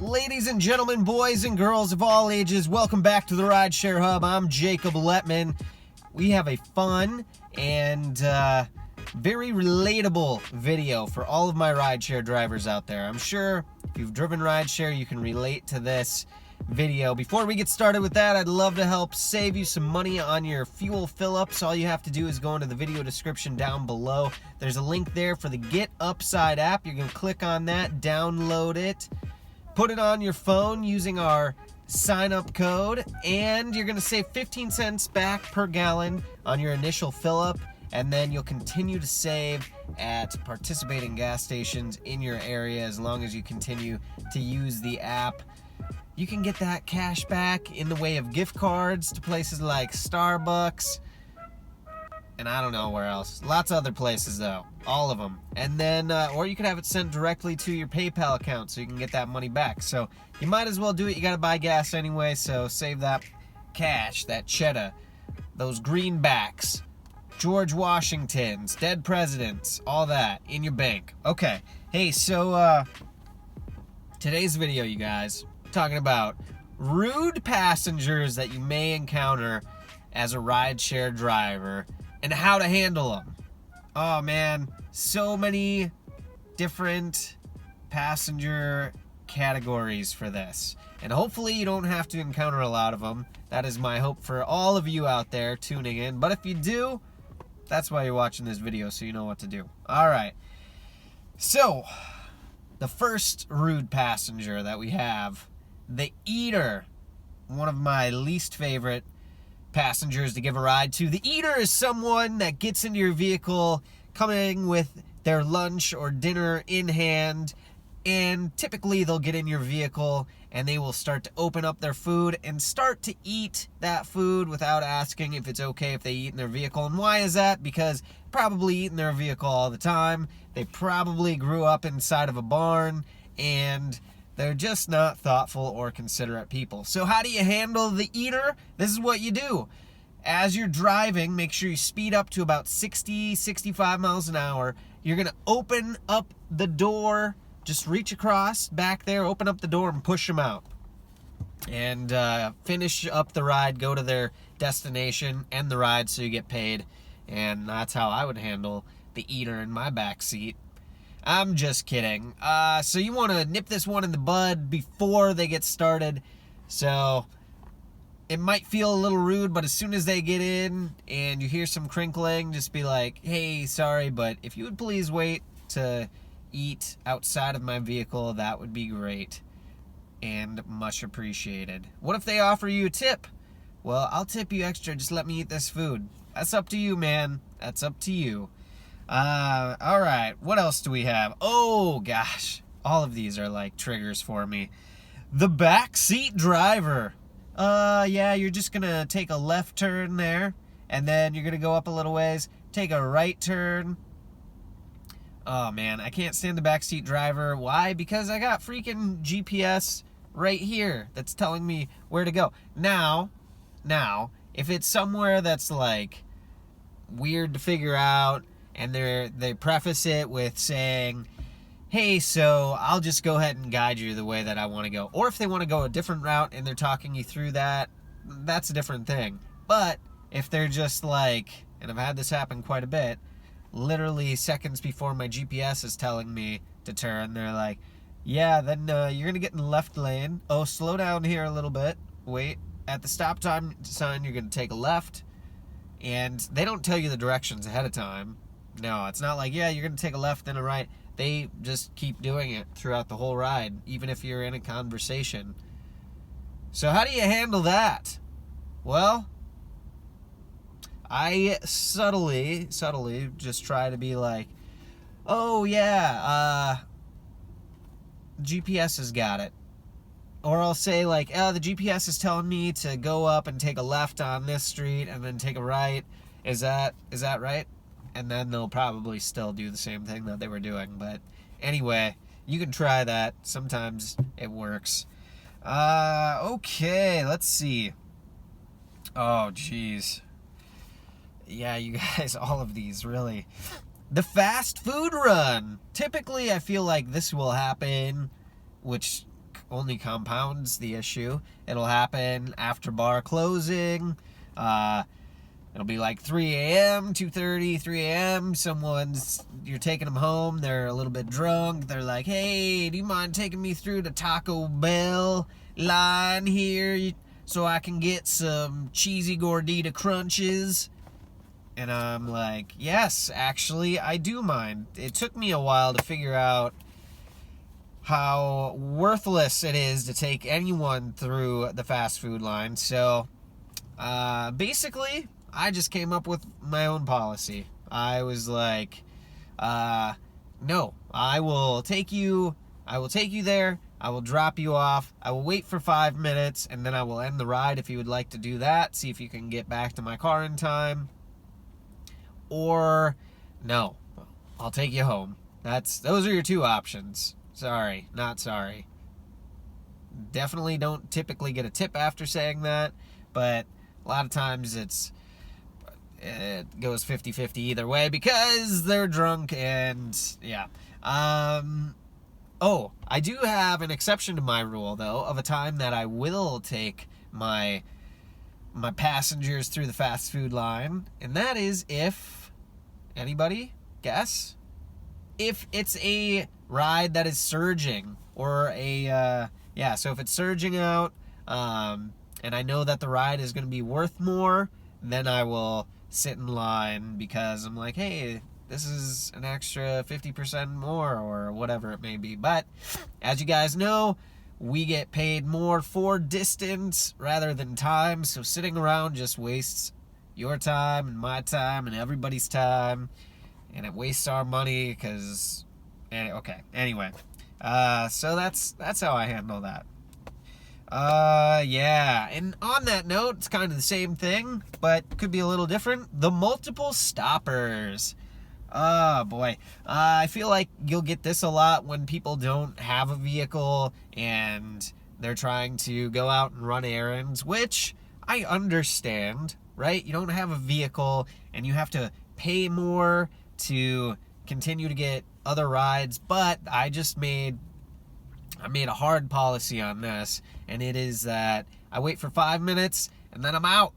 Ladies and gentlemen, boys and girls of all ages, welcome back to the Rideshare Hub. I'm Jacob Letman. We have a fun and very relatable video for all of my rideshare drivers out there. I'm sure if you've driven rideshare, you can relate to this video. Before we get started with that, I'd love to help save you some money on your fuel fill-ups. All you have to do is go into the video description down below. There's a link there for the GetUpside app. You're going to click on that, download it, put it on your phone using our sign-up code, and you're going to save 15 cents back per gallon on your initial fill-up, and then you'll continue to save at participating gas stations in your area as long as you continue to use the app. You can get that cash back in the way of gift cards to places like Starbucks, and I don't know where else. Lots of other places though, all of them. And then, or you could have it sent directly to your PayPal account so you can get that money back. So you might as well do it. You gotta buy gas anyway, so save that cash, that cheddar, those greenbacks, George Washingtons, dead presidents, all that in your bank. Okay, hey, so today's video, you guys, talking about rude passengers that you may encounter as a rideshare driver and how to handle them. Oh man, so many different passenger categories for this. And hopefully you don't have to encounter a lot of them. That is my hope for all of you out there tuning in. But if you do, that's why you're watching this video, so you know what to do. All right. So, the first rude passenger that we have, the eater. One of my least favorite passengers to give a ride to. The eater is someone that gets into your vehicle coming with their lunch or dinner in hand, and typically they'll get in your vehicle and they will start to open up their food and start to eat that food without asking if it's okay if they eat in their vehicle. And why is that? Because probably eat in their vehicle all the time. They probably grew up inside of a barn and they're just not thoughtful or considerate people. So how do you handle the eater? This is what you do. As you're driving, make sure you speed up to about 60, 65 miles an hour. You're going to open up the door. Just reach across back there, open up the door, and push them out. And finish up the ride, go to their destination, end the ride so you get paid. And that's how I would handle the eater in my back seat. I'm just kidding. So you want to nip this one in the bud before they get started. So it might feel a little rude, but as soon as they get in and you hear some crinkling, just be like, hey, sorry, but if you would please wait to eat outside of my vehicle, that would be great and much appreciated. What if they offer you a tip? Well, I'll tip you extra. Just let me eat this food. That's up to you, man. That's up to you. All right, what else do we have? Oh gosh, all of these are like triggers for me. The backseat driver. Yeah, you're just gonna take a left turn there, and then you're gonna go up a little ways, take a right turn. Oh man, I can't stand the backseat driver. Why? Because I got freaking GPS right here that's telling me where to go. Now, if it's somewhere that's like weird to figure out, and they preface it with saying, hey, so I'll just go ahead and guide you the way that I want to go. Or if they want to go a different route and they're talking you through that, that's a different thing. But if they're just like, and I've had this happen quite a bit, literally seconds before my GPS is telling me to turn, they're like, yeah, then you're going to get in the left lane. Oh, slow down here a little bit. Wait, at the stop time sign, you're going to take a left. And they don't tell you the directions ahead of time. No, it's not like, yeah, you're going to take a left and a right. They just keep doing it throughout the whole ride, even if you're in a conversation. So how do you handle that? Well, I subtly just try to be like, oh yeah, GPS has got it. Or I'll say like, oh, the GPS is telling me to go up and take a left on this street and then take a right. Is that right? And then they'll probably still do the same thing that they were doing. But anyway, you can try that. Sometimes it works. Okay, let's see. Oh, geez. Yeah, you guys, all of these, really. The fast food run. Typically, I feel like this will happen, which only compounds the issue. It'll happen after bar closing. It'll be like 3 a.m., 2:30, 3 a.m. You're taking them home. They're a little bit drunk. They're like, hey, do you mind taking me through the Taco Bell line here so I can get some cheesy gordita crunches? And I'm like, yes, actually, I do mind. It took me a while to figure out how worthless it is to take anyone through the fast food line. So, basically, I just came up with my own policy. I was like, no, I will take you there, I will drop you off, I will wait for 5 minutes, and then I will end the ride if you would like to do that, see if you can get back to my car in time. Or, no, I'll take you home. Those are your two options. Sorry, not sorry. Definitely don't typically get a tip after saying that, but a lot of times it goes 50-50 either way because they're drunk and yeah. Oh, I do have an exception to my rule though of a time that I will take my passengers through the fast food line, and that is if anybody guess if it's a ride that is surging or so if it's surging out and I know that the ride is going to be worth more, then I will sit in line because I'm like, hey, this is an extra 50% more or whatever it may be. But as you guys know, we get paid more for distance rather than time, so sitting around just wastes your time and my time and everybody's time, and it wastes our money because okay, anyway, so that's how I handle that. Yeah, and on that note, it's kind of the same thing, but could be a little different. The multiple stoppers. Oh boy, I feel like you'll get this a lot when people don't have a vehicle and they're trying to go out and run errands, which I understand, right? You don't have a vehicle and you have to pay more to continue to get other rides, but I made a hard policy on this, and it is that I wait for 5 minutes and then I'm out.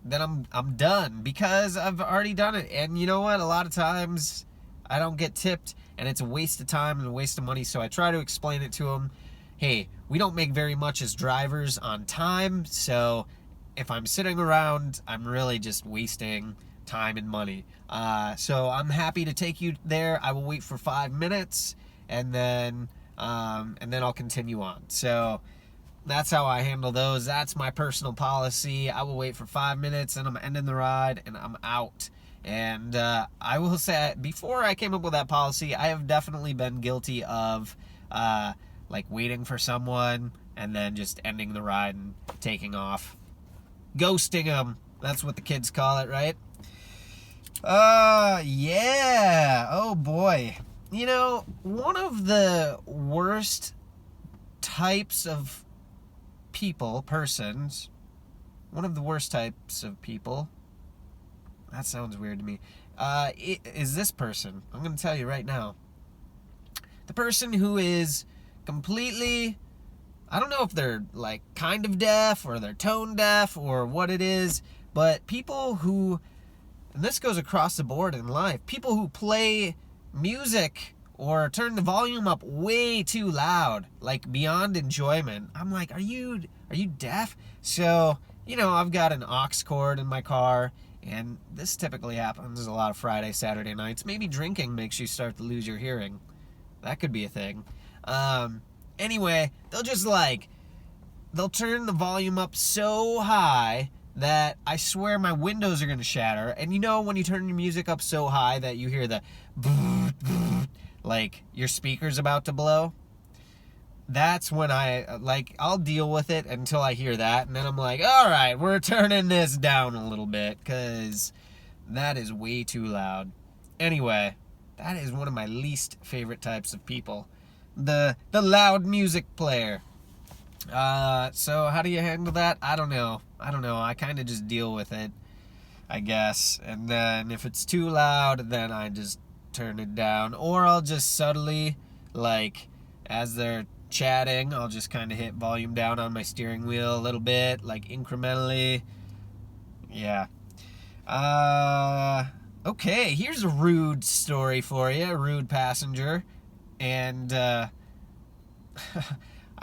Then I'm done because I've already done it. And you know what? A lot of times I don't get tipped and it's a waste of time and a waste of money. So I try to explain it to them. Hey, we don't make very much as drivers on time. So if I'm sitting around, I'm really just wasting time and money. So I'm happy to take you there. I will wait for 5 minutes and then I'll continue on. So that's how I handle those. That's my personal policy. I will wait for 5 minutes and I'm ending the ride and I'm out. And I will say, before I came up with that policy, I have definitely been guilty of like waiting for someone and then just ending the ride and taking off. Ghosting them. That's what the kids call it, right? Yeah. Oh boy. You know, one of the worst types of persons, one of the worst types of people, that sounds weird to me, is this person. I'm going to tell you right now. The person who is completely, I don't know if they're like kind of deaf or they're tone deaf or what it is, but people who, and this goes across the board in life, people who play music or turn the volume up way too loud, like beyond enjoyment. I'm like, are you deaf? So, you know, I've got an aux cord in my car, and this typically happens a lot of Friday, Saturday nights. Maybe drinking makes you start to lose your hearing. That could be a thing. Anyway, they'll turn the volume up so high that I swear my windows are going to shatter. And you know when you turn your music up so high that you hear the like your speaker's about to blow? That's when I'll deal with it until I hear that, and then I'm like, all right, we're turning this down a little bit because that is way too loud. Anyway, that is one of my least favorite types of people. The loud music player. So how do you handle that? I don't know. I kind of just deal with it, I guess. And then if it's too loud, then I just turn it down. Or I'll just subtly, like, as they're chatting, I'll just kind of hit volume down on my steering wheel a little bit, like incrementally. Yeah. Okay, here's a rude story for you, a rude passenger. And I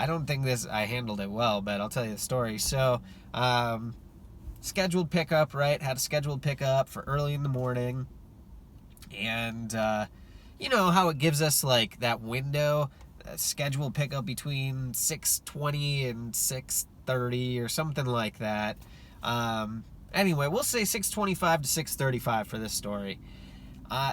don't think I handled it well, but I'll tell you the story. So, scheduled pickup, right? Had a scheduled pickup for early in the morning. And, you know how it gives us, like, that window, scheduled pickup between 6:20 and 6:30 or something like that. Anyway, we'll say 6:25 to 6:35 for this story.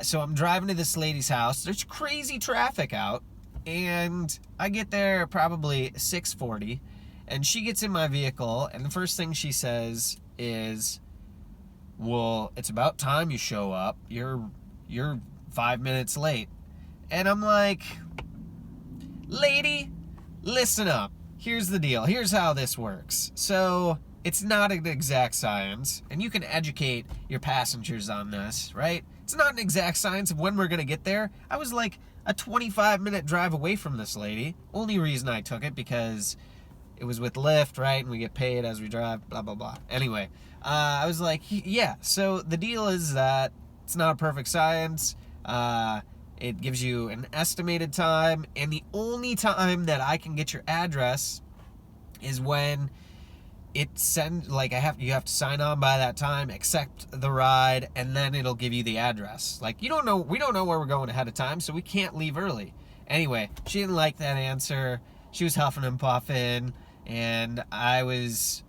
So I'm driving to this lady's house. There's crazy traffic out. And I get there probably 6:40. And she gets in my vehicle. And the first thing she says is, well, it's about time you show up. You're 5 minutes late. And I'm like, lady, listen up. Here's the deal. Here's how this works. So it's not an exact science, and you can educate your passengers on this, right? It's not an exact science of when we're going to get there. I was like a 25-minute drive away from this lady. Only reason I took it because it was with Lyft, right? And we get paid as we drive, blah, blah, blah. Anyway, I was like, yeah, so the deal is that it's not a perfect science. It gives you an estimated time, and the only time that I can get your address is when it sends, like, you have to sign on by that time, accept the ride, and then it'll give you the address. Like, we don't know where we're going ahead of time, so we can't leave early. Anyway, she didn't like that answer. She was huffing and puffing, and I was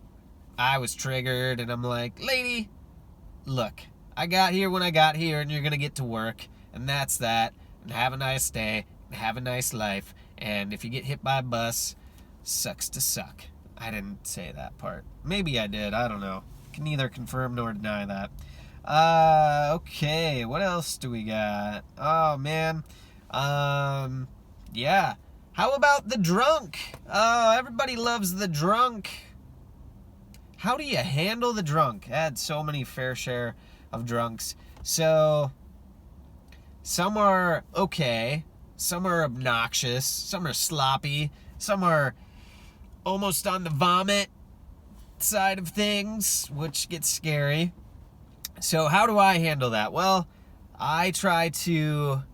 triggered, and I'm like, lady, look, I got here when I got here, and you're gonna get to work, and that's that, and have a nice day, and have a nice life, and if you get hit by a bus, sucks to suck. I didn't say that part. Maybe I did. I don't know. Can neither confirm nor deny that. Okay. What else do we got? Oh, man. Yeah. How about the drunk? Oh, everybody loves the drunk. How do you handle the drunk? I had so many fair share of drunks. So, some are okay. Some are obnoxious. Some are sloppy. Some are almost on the vomit side of things, which gets scary. So how do I handle that? Well, I try to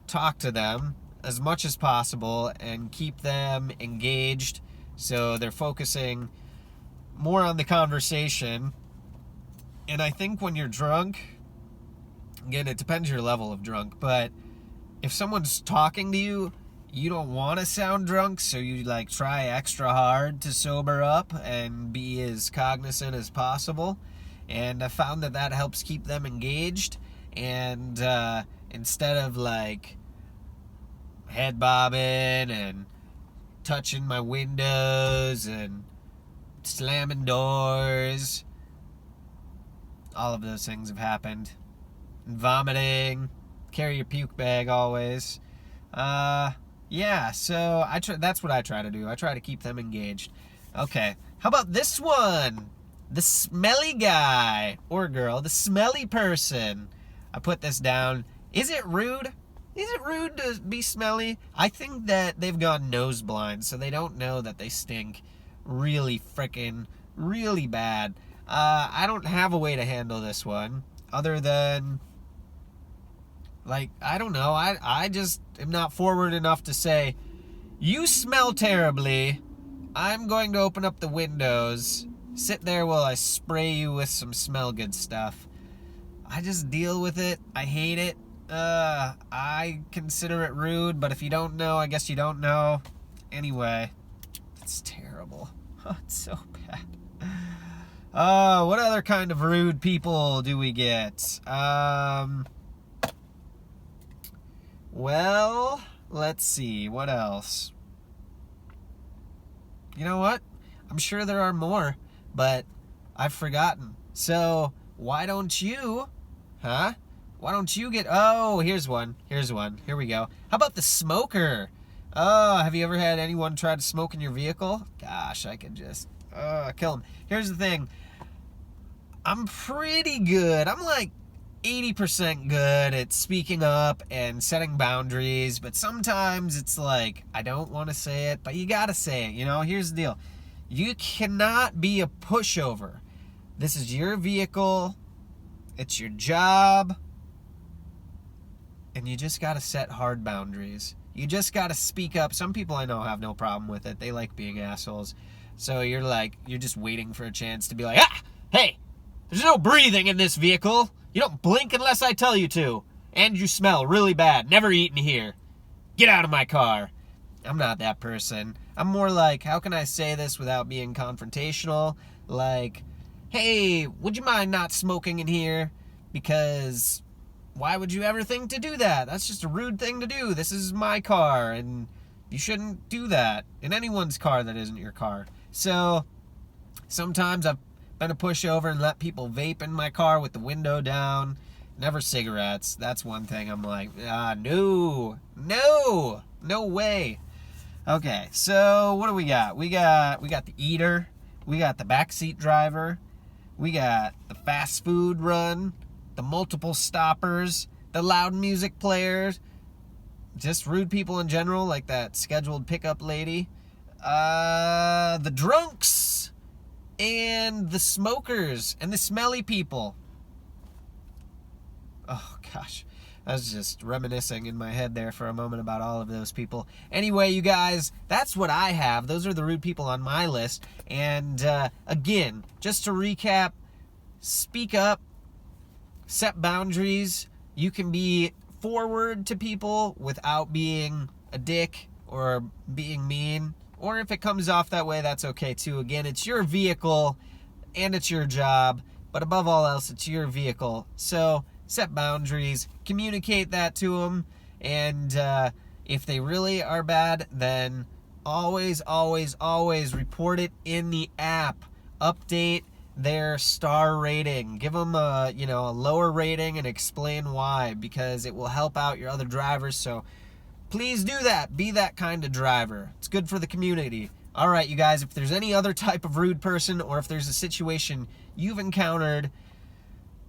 talk to them as much as possible and keep them engaged so they're focusing more on the conversation. And I think when you're drunk, again, it depends your level of drunk, but if someone's talking to you, you don't want to sound drunk, so you like try extra hard to sober up and be as cognizant as possible. And I found that helps keep them engaged. And instead of like head bobbing and touching my windows and slamming doors, all of those things have happened. And vomiting, carry your puke bag always. Yeah, so that's what I try to do. I try to keep them engaged. Okay, how about this one? The smelly guy or girl, the smelly person. I put this down. Is it rude? Is it rude to be smelly? I think that they've gone nose blind, so they don't know that they stink really bad. I don't have a way to handle this one other than, like, I don't know. I just am not forward enough to say, you smell terribly. I'm going to open up the windows. Sit there while I spray you with some smell good stuff. I just deal with it. I hate it. I consider it rude, but if you don't know, I guess you don't know. Anyway, it's terrible. It's so bad. What other kind of rude people do we get? Well, let's see. What else? You know what? I'm sure there are more, but I've forgotten. So, why don't you, Why don't you get... Oh, here's one. Here we go. How about the smoker? Oh, have you ever had anyone try to smoke in your vehicle? Gosh, I could just kill them. Here's the thing. I'm pretty good. I'm like 80% good at speaking up and setting boundaries, but sometimes it's like, I don't want to say it, but you gotta say it. You know, here's the deal. You cannot be a pushover. This is your vehicle. It's your job. And you just gotta set hard boundaries. You just gotta speak up. Some people I know have no problem with it. They like being assholes. So you're just waiting for a chance to be like, hey, there's no breathing in this vehicle. You don't blink unless I tell you to. And you smell really bad. Never eat in here. Get out of my car. I'm not that person. I'm more like, how can I say this without being confrontational? Like, hey, would you mind not smoking in here? Because why would you ever think to do that? That's just a rude thing to do. This is my car, and you shouldn't do that in anyone's car that isn't your car. So sometimes I've been a pushover and let people vape in my car with the window down. Never cigarettes. That's one thing I'm like, no way. Okay, so what do we got? We got the eater. We got the backseat driver. We got the fast food run. The multiple stoppers. The loud music players. Just rude people in general, like that scheduled pickup lady. The drunks. And the smokers. And the smelly people. Oh, gosh. I was just reminiscing in my head there for a moment about all of those people. Anyway, you guys, that's what I have. Those are the rude people on my list. And again, just to recap, speak up, set boundaries. You can be forward to people without being a dick or being mean. Or if it comes off that way, that's okay too. Again, it's your vehicle and it's your job. But above all else, it's your vehicle. So set boundaries, communicate that to them, and if they really are bad, then always report it in the app. Update their star rating. Give them a lower rating and explain why, because it will help out your other drivers. So please do that. Be that kind of driver. It's good for the community. All right, you guys, if there's any other type of rude person or if there's a situation you've encountered,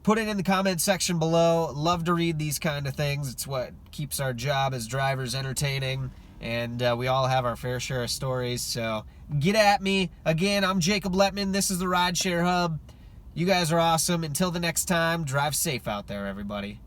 put it in the comment section below. Love to read these kind of things. It's what keeps our job as drivers entertaining. And we all have our fair share of stories. So get at me. Again, I'm Jacob Letman. This is the Rideshare Hub. You guys are awesome. Until the next time, drive safe out there, everybody.